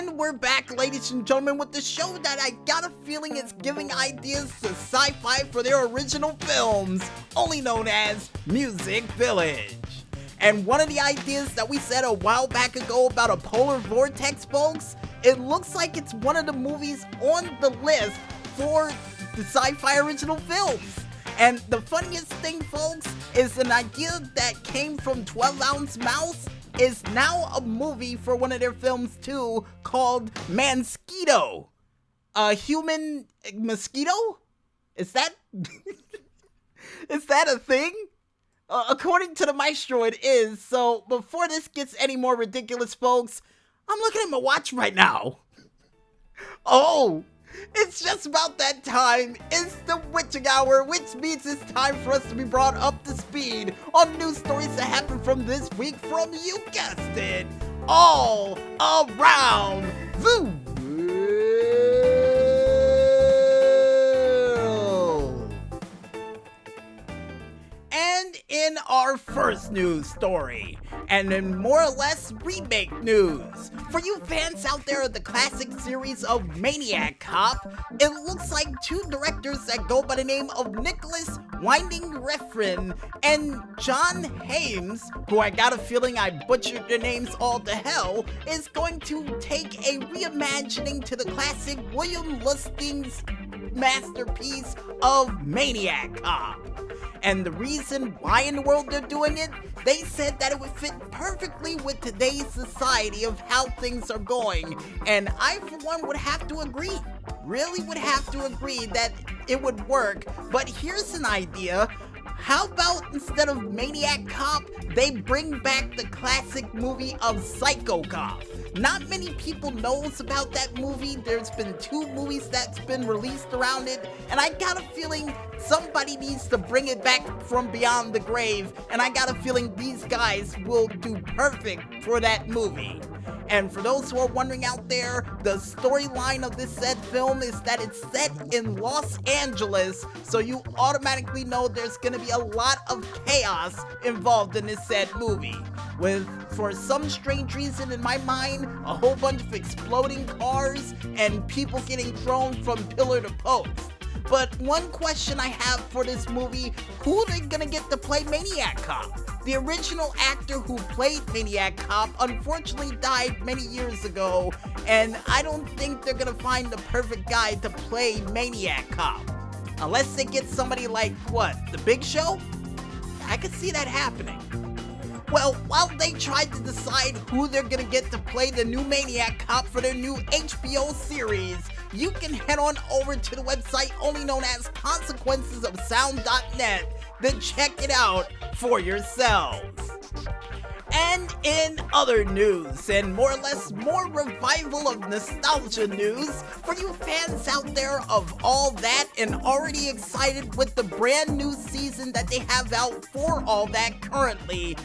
And we're back, ladies and gentlemen, with the show that I got a feeling is giving ideas to sci-fi for their original films, only known as Music Village. And one of the ideas that we said a while back ago about a polar vortex, folks, it looks like it's one of the movies on the list for the sci-fi original films. And the funniest thing, folks, is an idea that came from 12 Ounce Mouse is now a movie for one of their films too, called Mansquito. A human mosquito? Is that is that a thing? According to the maestro, it is. So before this gets any more ridiculous, folks, I'm looking at my watch right now. Oh, it's just about that time. It's the witching hour, which means it's time for us to be brought up to speed on news stories that happened from this week from, you guessed it, all around the world. And in our first news story, and in more or less remake news, for you fans out there of the classic series of Maniac Cop, it looks like two directors that go by the name of Nicholas Winding Refn and John Hames, who I got a feeling I butchered their names all to hell, is going to take a reimagining to the classic William Lustig's masterpiece of Maniac Cop. And the reason why in the world they're doing it, they said that it would fit perfectly with today's society of how things are going. And I, for one, would have to agree. Really would have to agree that it would work. But here's an idea. How about instead of Maniac Cop, they bring back the classic movie of Psycho Cop? Not many people knows about that movie. There's been 2 movies that's been released around it, and I got a feeling somebody needs to bring it back from beyond the grave, and I got a feeling these guys will do perfect for that movie. And for those who are wondering out there, the storyline of this said film is that it's set in Los Angeles, so you automatically know there's gonna be a lot of chaos involved in this said movie. With, for some strange reason in my mind, a whole bunch of exploding cars and people getting thrown from pillar to post. But one question I have for this movie, who are they gonna get to play Maniac Cop? The original actor who played Maniac Cop unfortunately died many years ago, and I don't think they're gonna find the perfect guy to play Maniac Cop. Unless they get somebody like, what, The Big Show? I could see that happening. Well, while they tried to decide who they're gonna get to play the new Maniac Cop for their new HBO series, you can head on over to the website only known as consequencesofsound.net to check it out for yourselves. And in other news, and more or less more revival of nostalgia news, for you fans out there of all that and already excited with the brand new season that they have out for all that currently,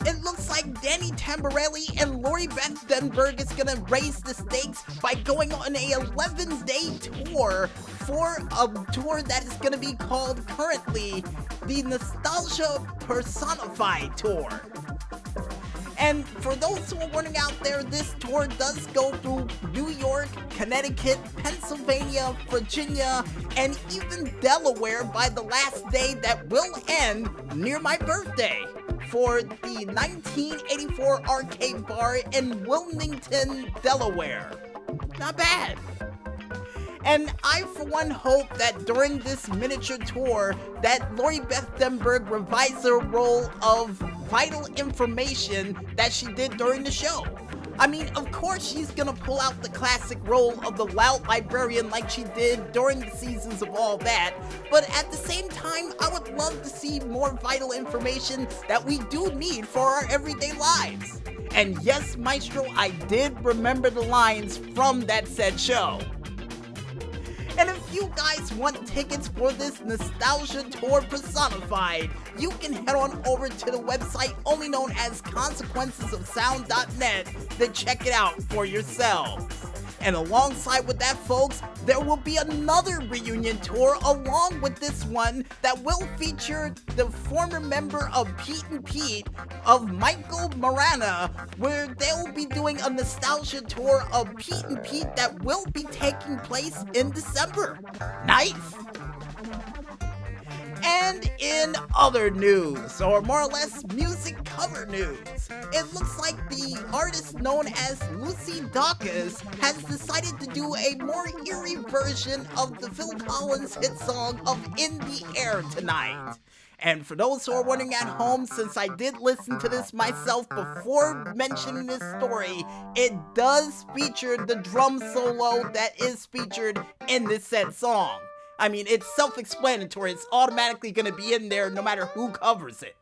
it looks like Danny Tamborelli and Lori Beth Denberg is gonna raise the stakes by going on a 11-day tour for a tour that is gonna be called currently the Nostalgia Personified Tour. And for those who are wondering out there, this tour does go through New York, Connecticut, Pennsylvania, Virginia, and even Delaware by the last day that will end near my birthday for the 1984 Arcade Bar in Wilmington, Delaware. Not bad. And I, for one, hope that during this miniature tour that Lori Beth Denberg revises her role of vital information that she did during the show. I mean, of course she's gonna pull out the classic role of the loud librarian like she did during the seasons of all that, but at the same time, I would love to see more vital information that we do need for our everyday lives. And yes, Maestro, I did remember the lines from that said show. And if you guys want tickets for this nostalgia tour personified, you can head on over to the website only known as consequencesofsound.net to check it out for yourselves. And alongside with that, folks, there will be another reunion tour along with this one that will feature the former member of Pete and Pete of Michael Marana, where they'll be doing a nostalgia tour of Pete and Pete that will be taking place in December. Nice! And in other news, or more or less music cover news, it looks like the artist known as Lucy Dacus has decided to do a more eerie version of the Phil Collins hit song of In the Air Tonight. And for those who are wondering at home, since I did listen to this myself before mentioning this story, it does feature the drum solo that is featured in this said song. I mean, it's self-explanatory. It's automatically going to be in there no matter who covers it.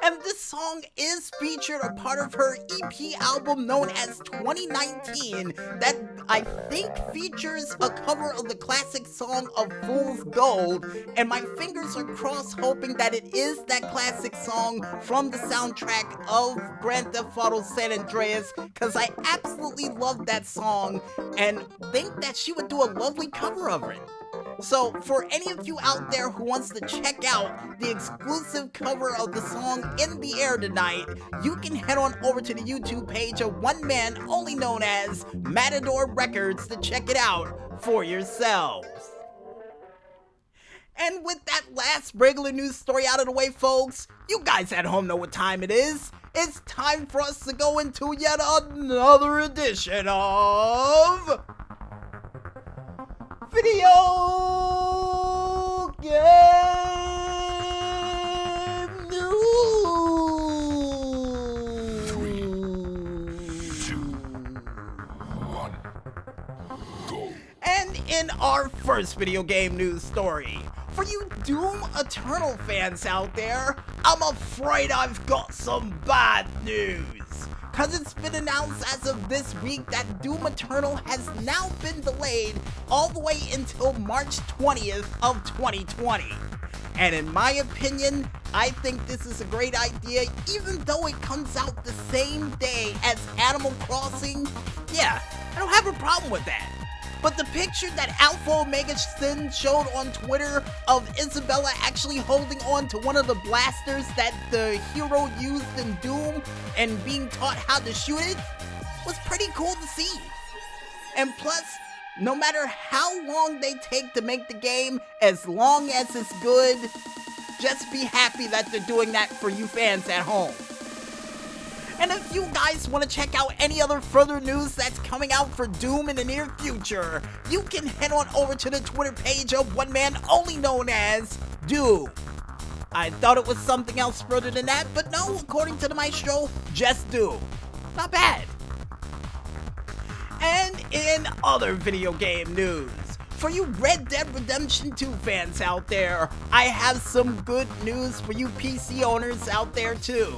And this song is featured a part of her EP album known as 2019 that I think features a cover of the classic song of Fool's Gold, and my fingers are crossed hoping that it is that classic song from the soundtrack of Grand Theft Auto San Andreas, because I absolutely love that song and think that she would do a lovely cover of it. So, for any of you out there who wants to check out the exclusive cover of the song In the Air Tonight, you can head on over to the YouTube page of one man only known as Matador Records to check it out for yourselves. And with that last regular news story out of the way, folks, you guys at home know what time it is. It's time for us to go into yet another edition of Video Game News. 3, 2, 1, go. And in our first video game news story, for you Doom Eternal fans out there, I'm afraid I've got some bad news. Cause it's been announced as of this week that Doom Eternal has now been delayed all the way until March 20th of 2020. And in my opinion, I think this is a great idea, even though it comes out the same day as Animal Crossing. Yeah, I don't have a problem with that. But the picture that Alpha Omega Sin showed on Twitter of Isabella actually holding on to one of the blasters that the hero used in Doom and being taught how to shoot it was pretty cool to see. And plus, no matter how long they take to make the game, as long as it's good, just be happy that they're doing that for you fans at home. And if you guys want to check out any other further news that's coming out for Doom in the near future, you can head on over to the Twitter page of one man only known as Doom. I thought it was something else further than that, but no, according to the maestro, just Doom. Not bad. And in other video game news, for you Red Dead Redemption 2 fans out there, I have some good news for you PC owners out there too.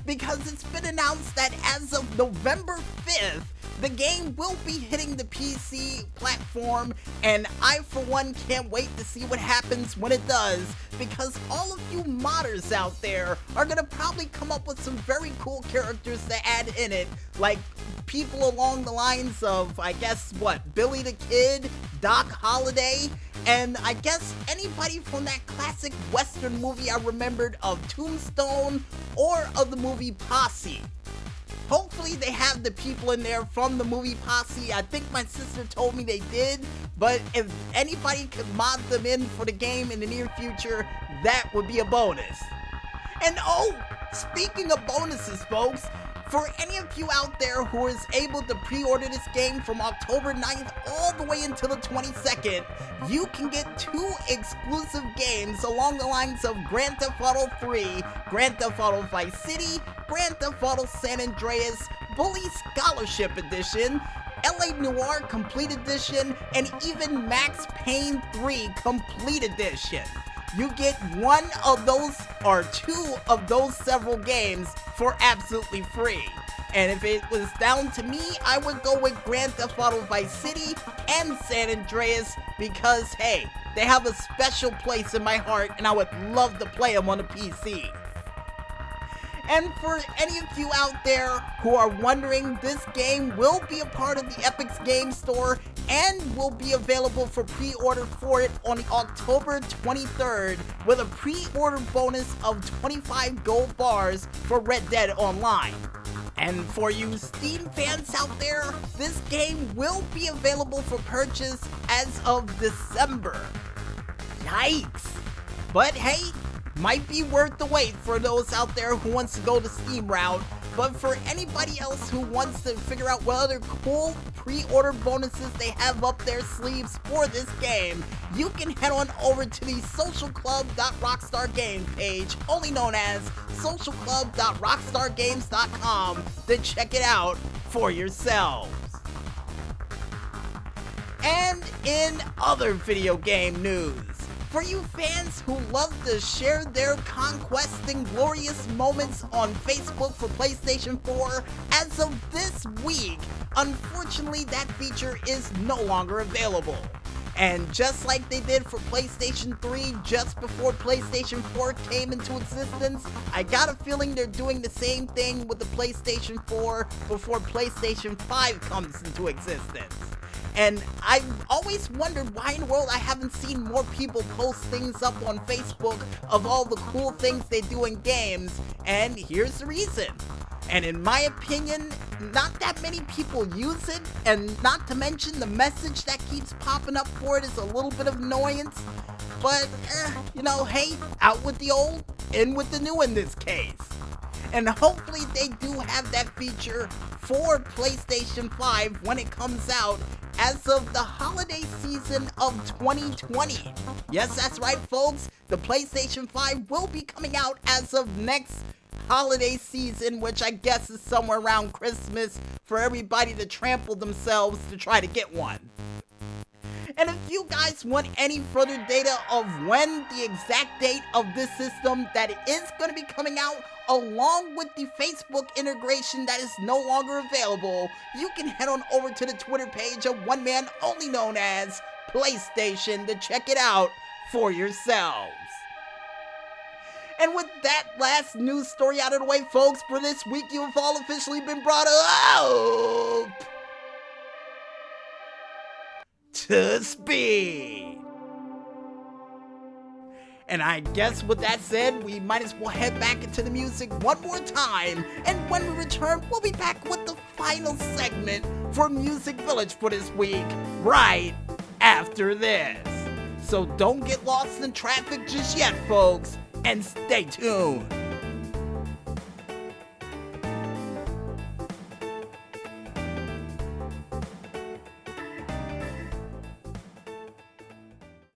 Because it's been announced that as of November 5th, the game will be hitting the PC platform, and I for one can't wait to see what happens when it does, because all of you modders out there are gonna probably come up with some very cool characters to add in it, like people along the lines of, I guess, Billy the Kid, Doc Holliday, and I guess anybody from that classic Western movie I remembered of Tombstone or of the movie Posse. Hopefully they have the people in there from the movie Posse. I think my sister told me they did, but if anybody could mod them in for the game in the near future, that would be a bonus. And oh, speaking of bonuses, folks, for any of you out there who is able to pre-order this game from October 9th all the way until the 22nd, you can get 2 exclusive games along the lines of Grand Theft Auto 3, Grand Theft Auto Vice City, Grand Theft Auto San Andreas, Bully Scholarship Edition, LA Noire Complete Edition, and even Max Payne 3 Complete Edition. You get one of those or 2 of those several games for absolutely free. And if it was down to me, I would go with Grand Theft Auto Vice City and San Andreas because, hey, they have a special place in my heart and I would love to play them on the PC. And for any of you out there who are wondering, this game will be a part of the Epic's Game Store and will be available for pre-order for it on October 23rd with a pre-order bonus of 25 gold bars for Red Dead Online. And for you Steam fans out there, this game will be available for purchase as of December. Yikes! But hey, might be worth the wait for those out there who wants to go the Steam route. But for anybody else who wants to figure out what other cool pre-order bonuses they have up their sleeves for this game, you can head on over to the socialclub.rockstargame page, only known as socialclub.rockstargames.com, to check it out for yourselves. And in other video game news, for you fans who love to share their conquesting glorious moments on Facebook for PlayStation 4, as of this week, unfortunately that feature is no longer available. And just like they did for PlayStation 3 just before PlayStation 4 came into existence, I got a feeling they're doing the same thing with the PlayStation 4 before PlayStation 5 comes into existence. And I've always wondered why in the world I haven't seen more people post things up on Facebook of all the cool things they do in games, and here's the reason. And in my opinion, not that many people use it, and not to mention the message that keeps popping up for it is a little bit of annoyance. But, hey, out with the old, in with the new in this case. And hopefully they do have that feature for PlayStation 5 when it comes out as of the holiday season of 2020. Yes, that's right, folks. The PlayStation 5 will be coming out as of next holiday season, which I guess is somewhere around Christmas for everybody to trample themselves to try to get one. And if you guys want any further data of when the exact date of this system that it is going to be coming out, along with the Facebook integration that is no longer available, you can head on over to the Twitter page of one man only known as PlayStation to check it out for yourselves. And with that last news story out of the way, folks, for this week you have all officially been brought up to speed. And I guess with that said, we might as well head back into the music one more time. And when we return, we'll be back with the final segment for Music Village for this week, right after this. So don't get lost in traffic just yet, folks, and stay tuned.